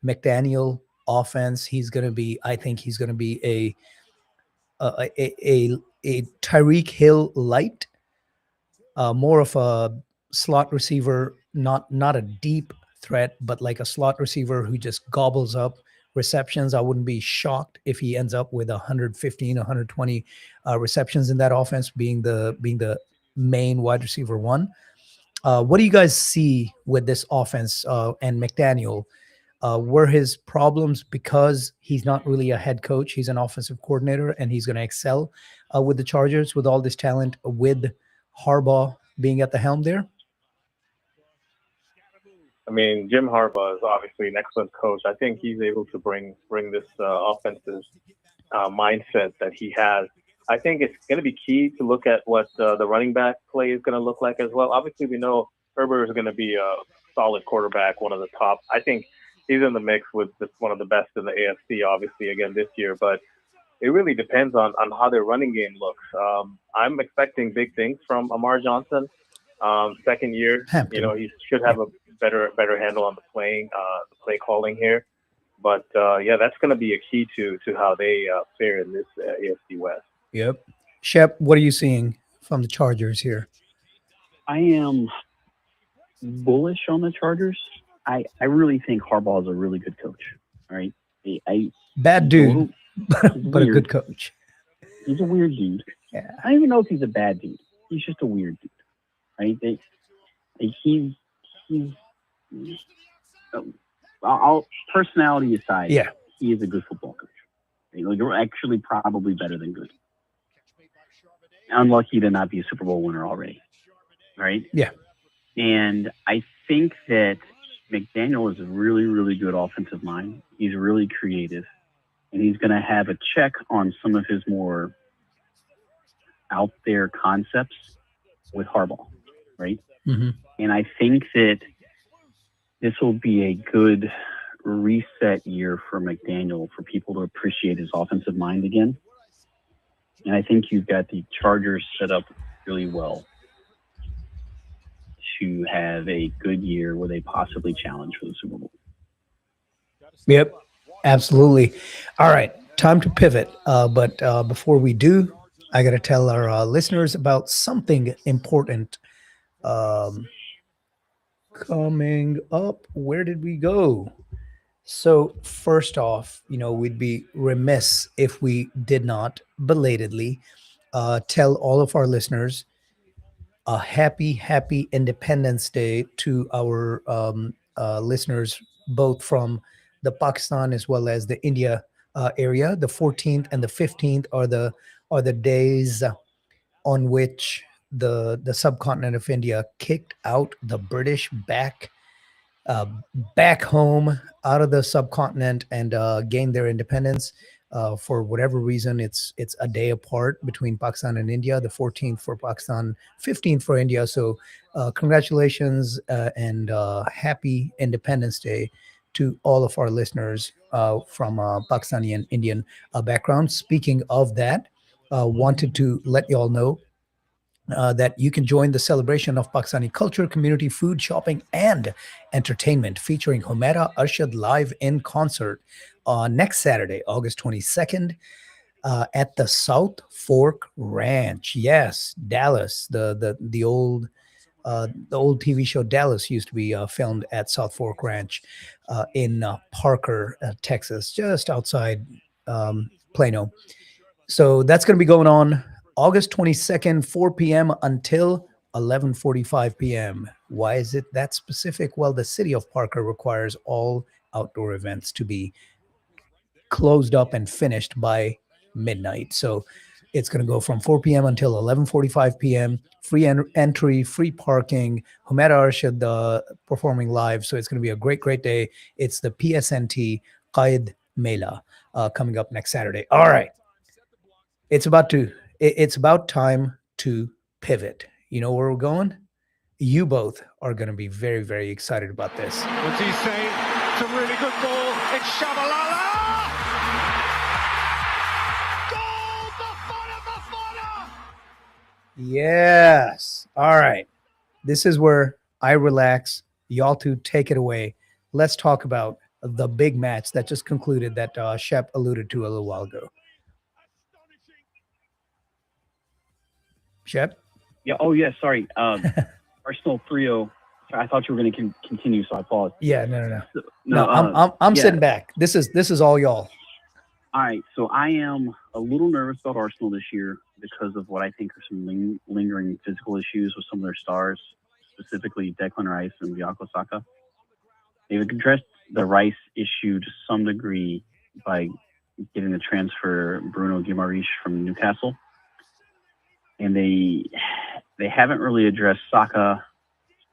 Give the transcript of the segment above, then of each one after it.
McDaniel offense. I think he's going to be a Tyreek Hill light, more of a slot receiver, not a deep threat, but like a slot receiver who just gobbles up receptions. I wouldn't be shocked if he ends up with 115, 120 receptions in that offense, being the main wide receiver one. What do you guys see with this offense and McDaniel? Were his problems because he's not really a head coach? He's an offensive coordinator, and he's going to excel with the Chargers with all this talent, with Harbaugh being at the helm there? I mean, Jim Harbaugh is obviously an excellent coach. I think he's able to bring this offensive mindset that he has. I think it's going to be key to look at what the running back play is going to look like as well. Obviously, we know Herbert is going to be a solid quarterback, one of the top. I think he's in the mix with one of the best in the AFC, obviously, again this year. But it really depends on how their running game looks. I'm expecting big things from Amar Johnson. Second year, he should have a better handle on the play calling here. But yeah, that's going to be a key to how they fare in this AFC West. Yep. Shep, what are you seeing from the Chargers here? I am bullish on the Chargers. I really think Harbaugh is a really good coach. All right. Bad dude, but a good coach. He's a weird dude. Yeah. I don't even know if he's a bad dude. He's just a weird dude. Right? He's personality aside, yeah, he is a good football coach. You're actually probably better than good. Unlucky to not be a Super Bowl winner already. Right? Yeah. And I think that McDaniel is a really, really good offensive mind. He's really creative. And he's going to have a check on some of his more out there concepts with Harbaugh. Right? Mm-hmm. And I think that this will be a good reset year for McDaniel for people to appreciate his offensive mind again. And I think you've got the Chargers set up really well to have a good year where they possibly challenge for the Super Bowl. Yep, absolutely. All right, time to pivot. But before we do, I got to tell our listeners about something important coming up. Where did we go? So first off, we'd be remiss if we did not belatedly tell all of our listeners a happy Independence Day to our listeners, both from the Pakistan as well as the India area. The 14th and the 15th are the days on which the subcontinent of India kicked out the British back home out of the subcontinent and gained their independence. For whatever reason, it's a day apart between Pakistan and India. The 14th for Pakistan, 15th for India. So congratulations and happy Independence Day to all of our listeners from Pakistani and Indian background. Speaking of that, wanted to let you all know that you can join the celebration of Pakistani culture, community, food, shopping, and entertainment featuring Humaira Arshad live in concert next Saturday, August 22nd, at the South Fork Ranch. Yes, Dallas, the old TV show Dallas used to be filmed at South Fork Ranch in Parker, Texas, just outside Plano. So that's going to be going on August 22nd, 4 p.m. until 11:45 p.m. Why is it that specific? Well, the city of Parker requires all outdoor events to be closed up and finished by midnight. So it's going to go from 4 p.m. until 11:45 p.m. Free entry, free parking. Humaira Arshad performing live. So it's going to be a great day. It's the PSNT Qaid Mela coming up next Saturday. All right. It's about time to pivot. You know where we're going? You both are going to be very, very excited about this. What's he say? It's a really good ball. It's Shabalala! Goal! Bafana! Yes. All right. This is where I relax. Y'all two take it away. Let's talk about the big match that just concluded that Shep alluded to a little while ago. Shep? Yeah. Oh, yeah. Sorry. Arsenal 3-0. Sorry, I thought you were going to continue, so I paused. Yeah, no. So, I'm yeah. sitting back. This is all y'all. All right. So I am a little nervous about Arsenal this year because of what I think are some lingering physical issues with some of their stars, specifically Declan Rice and Bukayo Saka. They've addressed the Rice issue to some degree by getting the transfer Bruno Guimaraes from Newcastle. And they haven't really addressed Saka's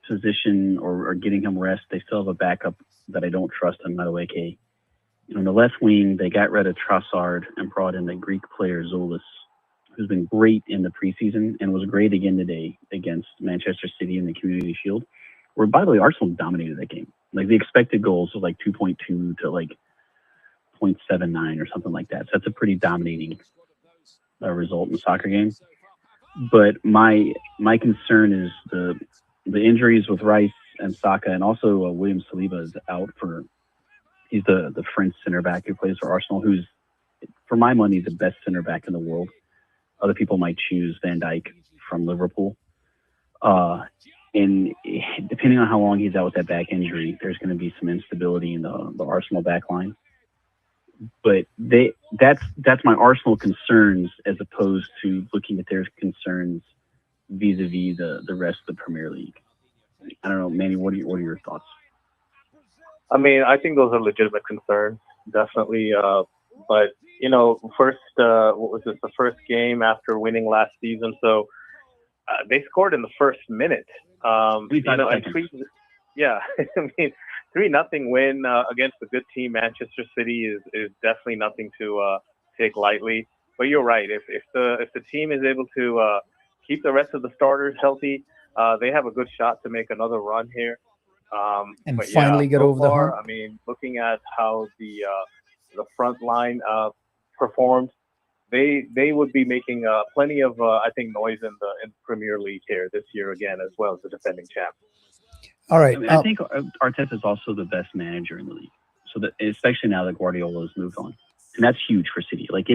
position or getting him rest. They still have a backup that I don't trust in Madueke. On the left wing, they got rid of Trossard and brought in the Greek player Zolis, who's been great in the preseason and was great again today against Manchester City in the Community Shield, where, by the way, Arsenal dominated that game. Like, the expected goals was like 2.2 to like 0.79 or something like that. So that's a pretty dominating result in the soccer game. But my concern is the injuries with Rice and Saka, and also William Saliba is out for. He's the French center back who plays for Arsenal, who's, for my money, the best center back in the world. Other people might choose Van Dijk from Liverpool. And depending on how long he's out with that back injury, there's going to be some instability in the Arsenal back line. But that's my Arsenal concerns as opposed to looking at their concerns vis-a-vis the rest of the Premier League. I don't know, Manny, what are your thoughts? I mean, I think those are legitimate concerns, definitely. But, first, what was this, the first game after winning last season? So they scored in the first minute. And yeah, I mean, 3-0 win against a good team, Manchester City, is definitely nothing to take lightly. But you're right. If the team is able to keep the rest of the starters healthy, they have a good shot to make another run here. And finally get over the hump. I mean, looking at how the front line performed, they would be making plenty of I think noise in the Premier League here this year again, as well as the defending champ. All right. I think Arteta is also the best manager in the league. So that, especially now that Guardiola has moved on, and that's huge for City. Like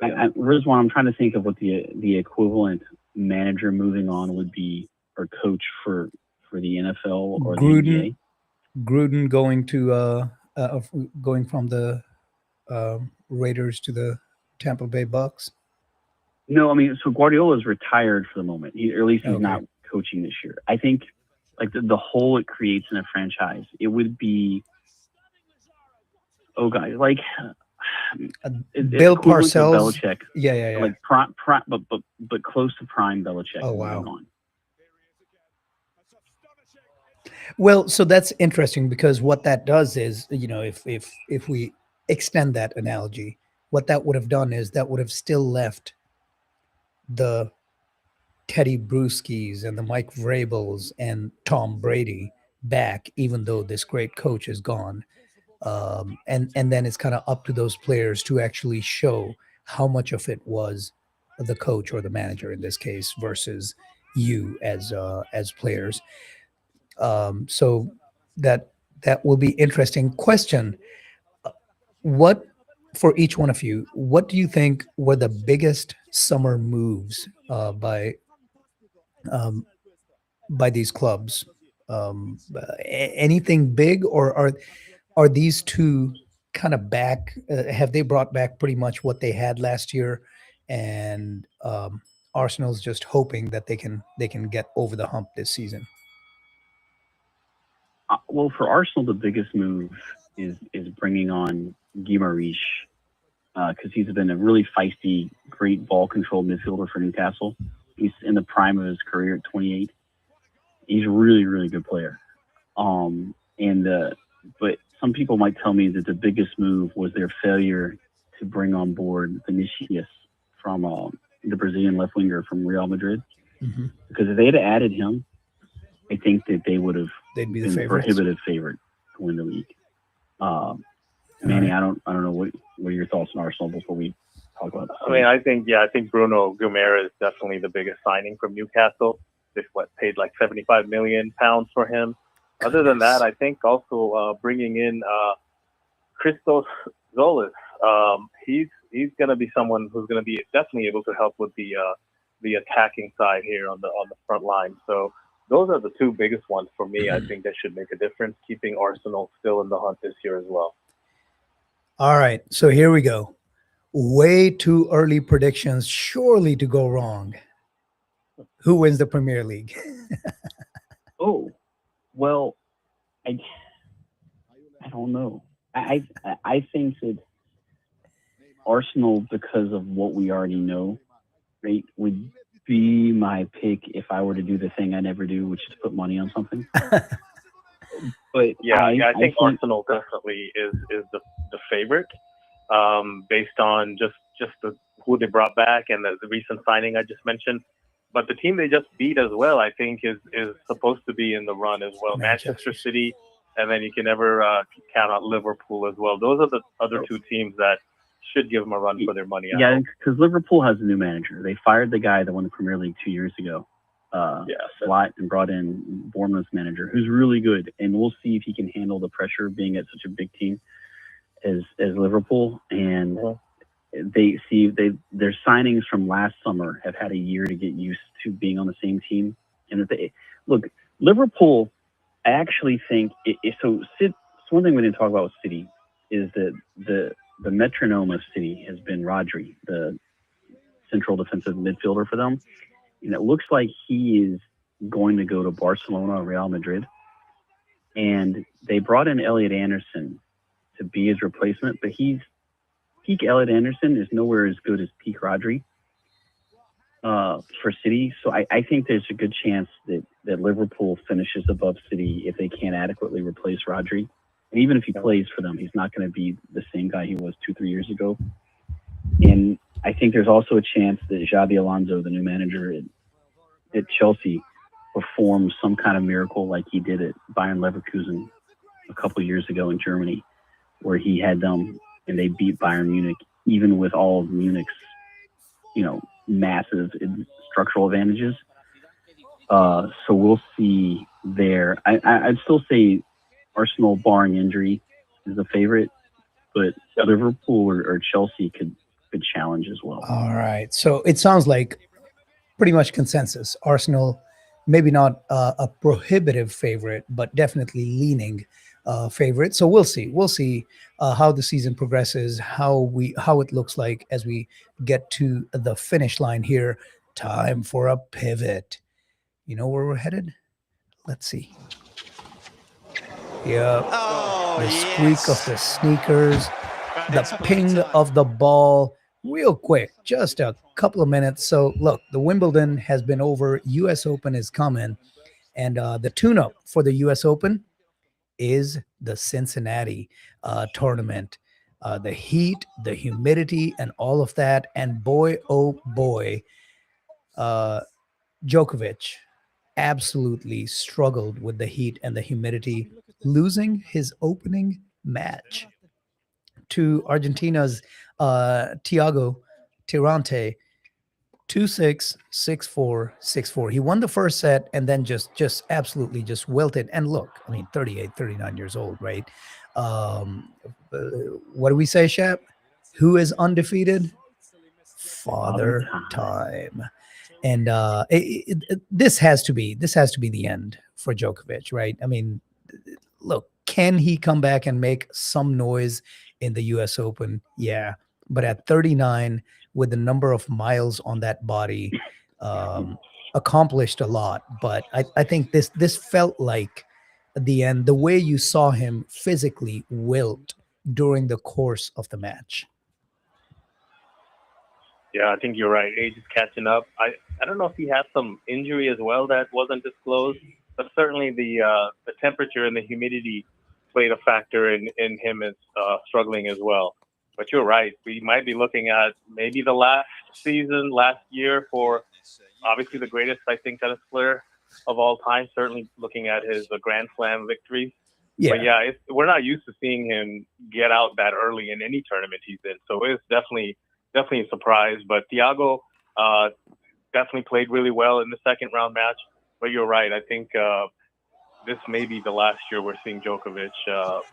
Rizwan, I'm trying to think of what the equivalent manager moving on would be, or coach for the NFL or Gruden, the NBA. Gruden going from the Raiders to the Tampa Bay Bucks. No, I mean, so Guardiola is retired for the moment, or at least he's not coaching this year. I think, like the hole it creates in a franchise, it would be, like Bill Parcells, Belichick, yeah, like but close to prime Belichick. Oh wow. Well, so that's interesting because what that does is, if we extend that analogy, what that would have done is that would have still left the Teddy Bruschi's and the Mike Vrabels and Tom Brady back, even though this great coach is gone. And then it's kind of up to those players to actually show how much of it was the coach or the manager in this case versus you as players. So that will be interesting. Question: what, for each one of you, what do you think were the biggest summer moves by these clubs? Anything big, or are these two kind of back? Have they brought back pretty much what they had last year, and Arsenal's just hoping that they can get over the hump this season? Well, for Arsenal, the biggest move is bringing on Guimaraes, because he's been a really feisty, great ball control midfielder for Newcastle. He's in the prime of his career at 28. He's a really, really good player. But some people might tell me that the biggest move was their failure to bring on board Vinicius from the Brazilian left winger from Real Madrid. Mm-hmm. Because if they'd have added him, I think that they'd be the prohibitive favorite to win the league. Manny, I don't know what are your thoughts on Arsenal before we talk about that. I mean, I think Bruno Guimaraes is definitely the biggest signing from Newcastle. They paid like £75 million for him. Other than Goodness. that, I think also bringing in Christos Zolis. He's going to be someone who's going to be definitely able to help with the attacking side here on the front line. So those are the two biggest ones for me. I think that should make a difference, keeping Arsenal still in the hunt this year as well. All right, so here we go. Way too early predictions, surely to go wrong. Who wins the Premier League? Oh, well, I don't know. I think that Arsenal, because of what we already know, right, would be my pick if I were to do the thing I never do, which is put money on something. But Yeah, I think Arsenal definitely is the favorite, based on just who they brought back and the recent signing I just mentioned. But the team they just beat as well, I think, is supposed to be in the run as well. Manchester City, and then you can never count out Liverpool as well. Those are the other two teams that should give them a run for their money. Yeah, because Liverpool has a new manager. They fired the guy that won the Premier League 2 years ago, Slot, and brought in Bournemouth's manager, who's really good. And we'll see if he can handle the pressure of being at such a big team as Liverpool. And their signings from last summer have had a year to get used to being on the same team. And look, Liverpool, I actually think so one thing we didn't talk about with City is that the metronome of City has been Rodri, the central defensive midfielder for them. And it looks like he is going to go to Barcelona or Real Madrid. And they brought in Elliot Anderson to be his replacement, but peak Elliot Anderson is nowhere as good as peak Rodri for City. So I think there's a good chance that Liverpool finishes above City if they can't adequately replace Rodri. And even if he plays for them, he's not going to be the same guy he was 2-3 years ago. And I think there's also a chance that Xabi Alonso, the new manager at Chelsea, performs some kind of miracle like he did at Bayern Leverkusen a couple years ago in Germany, where he had them and they beat Bayern Munich, even with all of Munich's, massive structural advantages. So we'll see there. I'd still say Arsenal, barring injury, is the favorite, but Liverpool or Chelsea could challenge as well. All right. So it sounds like pretty much consensus. Arsenal, maybe not a prohibitive favorite, but definitely leaning favorite. So we'll see. We'll see how the season progresses, how it looks like as we get to the finish line here. Time for a pivot. You know where we're headed? Let's see. Yeah. The squeak of the sneakers, the ping of the ball. Real quick, just a couple of minutes. So look, the Wimbledon has been over. US Open is coming. And the tune-up for the US Open is the Cincinnati tournament. The heat, the humidity, and all of that. And boy, oh boy, Djokovic absolutely struggled with the heat and the humidity, losing his opening match to Argentina's Thiago Tirante 2-6, 6-4, 6-4. He won the first set and then just absolutely just wilted. And look, I mean, 38, 39 years old, right? What do we say, Shep? Who is undefeated? Father Time. And this has to be the end for Djokovic, right? I mean, look, can he come back and make some noise in the US Open? Yeah. But at 39, with the number of miles on that body, accomplished a lot. But I think this felt like the end, the way you saw him physically wilt during the course of the match. Yeah, I think you're right. Age is catching up. I don't know if he had some injury as well that wasn't disclosed, but certainly the temperature and the humidity played a factor in him as struggling as well. But you're right. We might be looking at maybe the last year for obviously the greatest, I think, tennis player of all time. Certainly looking at his Grand Slam victories. Yeah. But yeah, we're not used to seeing him get out that early in any tournament he's in. So it's definitely a surprise. But Thiago definitely played really well in the second round match. But you're right. I think this may be the last year we're seeing Djokovic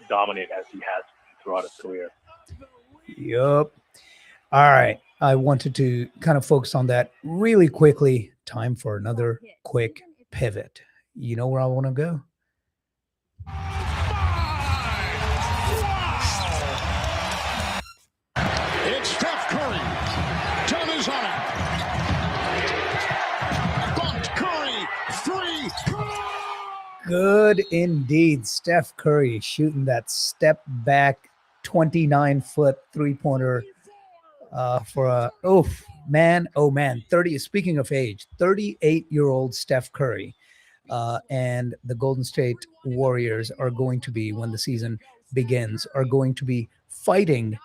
dominate as he has throughout his career. Yup. All right. I wanted to kind of focus on that really quickly. Time for another quick pivot. You know where I want to go? It's Steph Curry. Time is on it. Bumped Curry. Three. Good indeed. Steph Curry shooting that step back 29-foot three-pointer for a, oh man, 30, speaking of age, 38-year-old Steph Curry. And the Golden State Warriors are going to be, when the season begins, are going to be fighting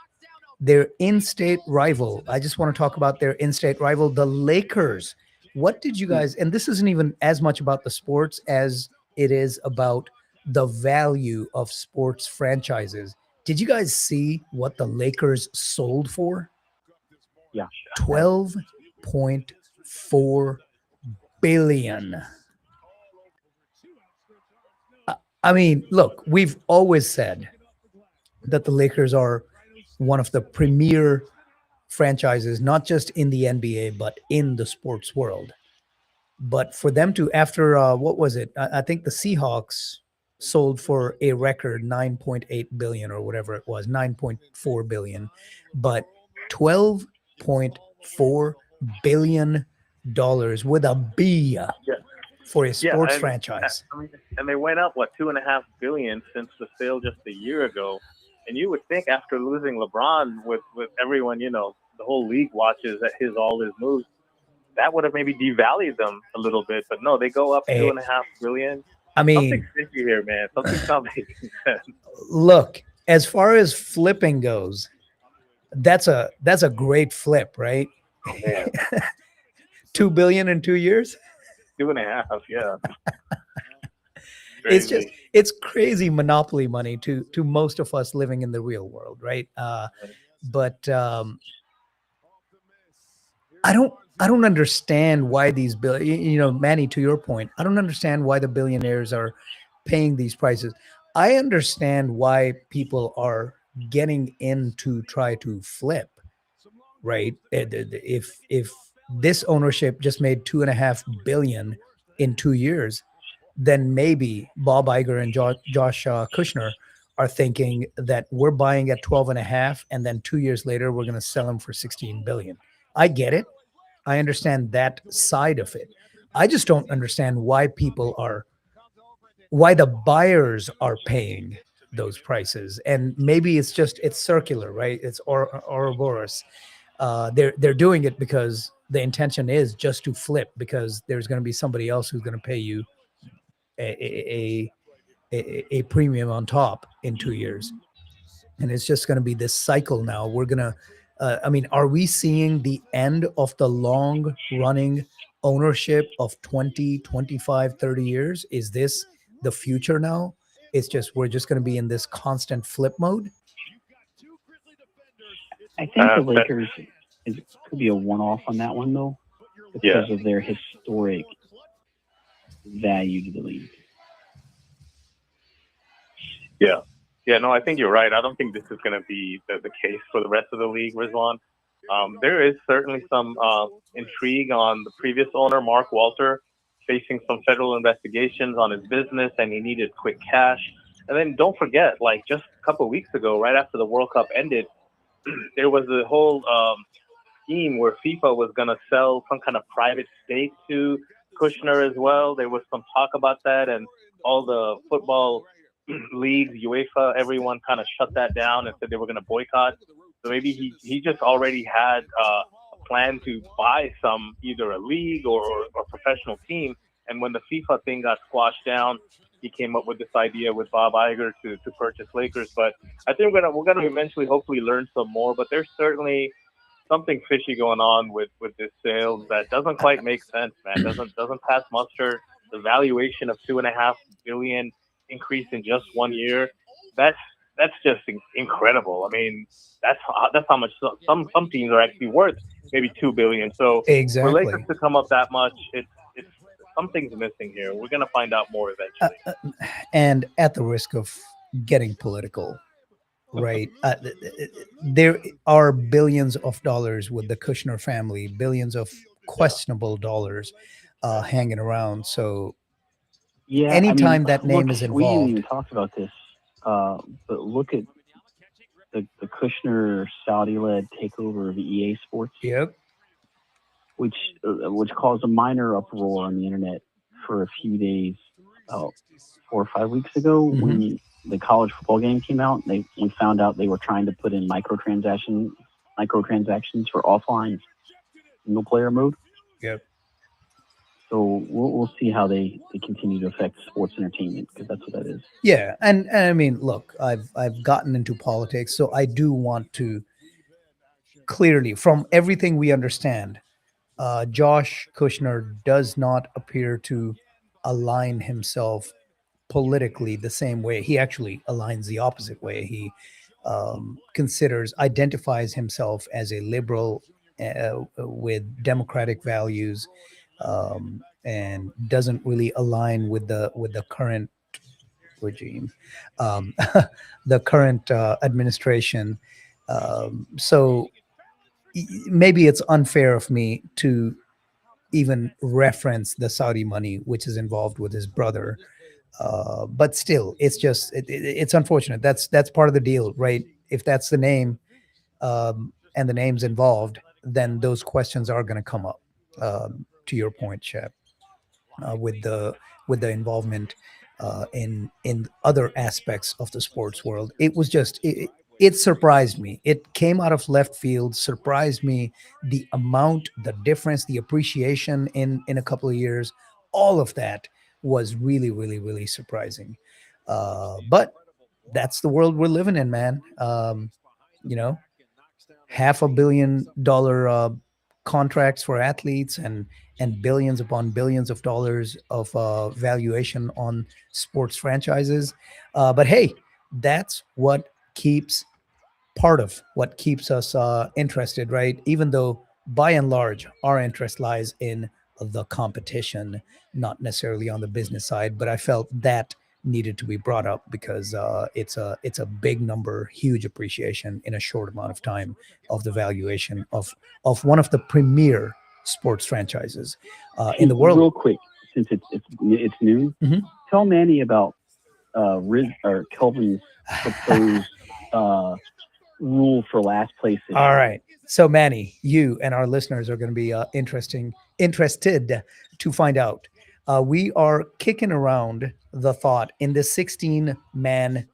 their in-state rival. I just want to talk about their in-state rival, the Lakers. What did you guys, and this isn't even as much about the sports as it is about the value of sports franchises. Did you guys see what the Lakers sold for? Yeah. 12.4 billion. I mean, look, we've always said that the Lakers are one of the premier franchises, not just in the NBA, but in the sports world. But for them to, after, what was it? I think the Seahawks sold for a record 9.8 billion or whatever it was, 9.4 billion, but $12.4 billion with a B for a sports franchise. I mean, and they went up, what, $2.5 billion since the sale just a year ago. And you would think after losing LeBron with everyone, you know, the whole league watches at all his moves, that would have maybe devalued them a little bit. But no, they go up $2.5 billion. I mean, something's fishy here, man. Something's not making sense. Look, as far as flipping goes, that's a great flip, right? Oh, man. $2 billion in 2 years? 2.5, yeah. It's crazy monopoly money to most of us living in the real world, right? But I don't understand why these Manny, to your point, I don't understand why the billionaires are paying these prices. I understand why people are getting in to try to flip, right? If this ownership just made $2.5 billion in 2 years, then maybe Bob Iger and Josh Kushner are thinking that we're buying at 12.5, and then 2 years later we're going to sell them for 16 billion. I get it. I understand that side of it. I just don't understand why the buyers are paying those prices. And maybe it's circular, right? It's Ouroboros. They're doing it because the intention is just to flip, because there's going to be somebody else who's going to pay you a premium on top in 2 years. And it's just going to be this cycle now. We're going to, are we seeing the end of the long running ownership of 20, 25, 30 years? Is this the future now? We're just going to be in this constant flip mode. I think the Lakers could be a one-off on that one, though, because of their historic value to the league. Yeah, no, I think you're right. I don't think this is going to be the case for the rest of the league, Rizwan. There is certainly some intrigue on the previous owner, Mark Walter, facing some federal investigations on his business, and he needed quick cash. And then don't forget, like just a couple of weeks ago, right after the World Cup ended, there was a whole scheme where FIFA was going to sell some kind of private stake to Kushner as well. There was some talk about that, and all the football leagues, UEFA, everyone kind of shut that down and said they were going to boycott. So maybe he just already had a plan to buy either a league or a professional team. And when the FIFA thing got squashed down, he came up with this idea with Bob Iger to purchase Lakers. But I think we're gonna eventually hopefully learn some more. But there's certainly something fishy going on with this sales that doesn't quite make sense, man. Doesn't pass muster. The valuation of $2.5 billion increase in just 1 year. That's just incredible. I mean, that's how much some teams are actually worth, maybe $2 billion. So exactly, for Lakers to come up that much, it's something's missing here. We're gonna find out more eventually. And at the risk of getting political, right? There are billions of dollars with the Kushner family, billions of questionable dollars hanging around. So Yeah, anytime that name look, is we didn't involved, even talk about this, but look at the Kushner Saudi-led takeover of EA Sports, yep, which caused a minor uproar on the internet for a few days, 4 or 5 weeks ago, when the college football game came out. We found out they were trying to put in microtransactions for offline single player mode. yep. So we'll see how they continue to affect sports entertainment, because that's what that is. Yeah, and I mean, look, I've gotten into politics, so I do want to clearly, from everything we understand, Josh Kushner does not appear to align himself politically the same way. He actually aligns the opposite way. He identifies himself as a liberal with democratic values, and doesn't really align with the current regime, the current administration. So maybe it's unfair of me to even reference the Saudi money which is involved with his brother. But still, it's unfortunate. That's part of the deal, right? If that's the name, and the name's involved, then those questions are going to come up. To your point, Shep, with the involvement in other aspects of the sports world, it was just it surprised me. It came out of left field, surprised me, the amount, the difference, the appreciation in a couple of years, all of that was really, really, really surprising. But that's the world we're living in, man. $500 million contracts for athletes, and billions upon billions of dollars of valuation on sports franchises. But hey, that's part of what keeps us interested, right? Even though by and large, our interest lies in the competition, not necessarily on the business side. But I felt that needed to be brought up because it's a big number, huge appreciation in a short amount of time of the valuation of one of the premier sports franchises in the world. Real quick, since it's noon, tell Manny about Kelvin's proposed rule for last place. All right. So Manny, you and our listeners are going to be interested to find out. We are kicking around the thought in the 16-man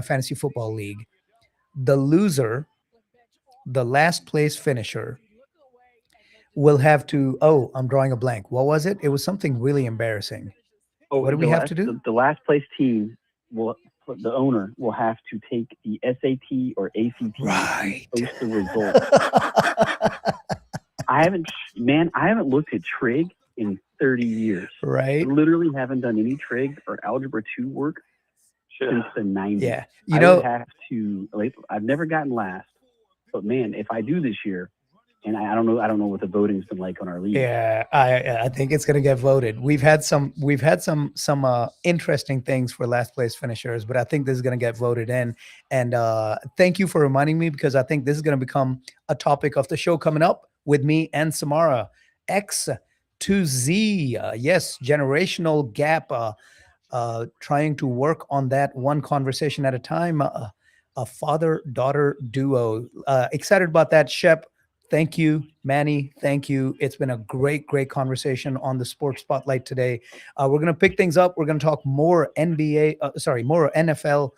fantasy football league. The loser, the last place finisher, will have to. Oh, I'm drawing a blank. What was it? It was something really embarrassing. What do we have to do? The last place team the owner will have to take the SAT or ACT right. and post the results. I haven't looked at trig in 30 years. Right. I literally haven't done any trig or algebra 2 work since the 90s. Yeah. I've never gotten last, but man, if I do this year, and I don't know what the voting's been like on our league. Yeah, I think it's going to get voted. We've had some interesting things for last place finishers, but I think this is going to get voted in. And thank you for reminding me, because I think this is going to become a topic of the show coming up with me and Samara. X to Z, yes, generational gap. Trying to work on that one conversation at a time. A father-daughter duo. Excited about that, Shep. Thank you, Manny. Thank you. It's been a great, great conversation on the Sports Spotlight today. We're going to pick things up. We're going to talk more more NFL,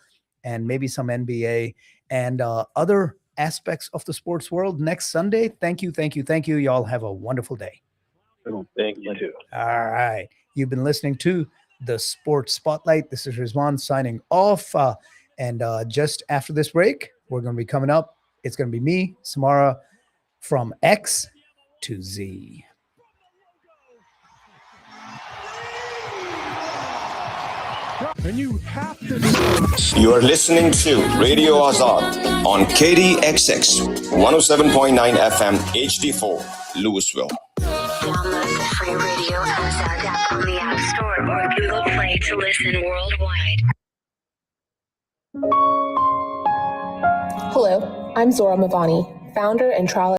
and maybe some NBA and other aspects of the sports world next Sunday. Thank you. Y'all have a wonderful day. Thank you too. All right. You've been listening to the Sports Spotlight. This is Rizwan signing off. And just after this break, we're going to be coming up. It's going to be me, Samara, from X to Z. And you have to. You are listening to Radio Azad on KDXX 107.9 FM HD4, Louisville. free Radio Azad app on the App Store or Google Play to listen worldwide. Hello, I'm Zora Mavani, founder and trial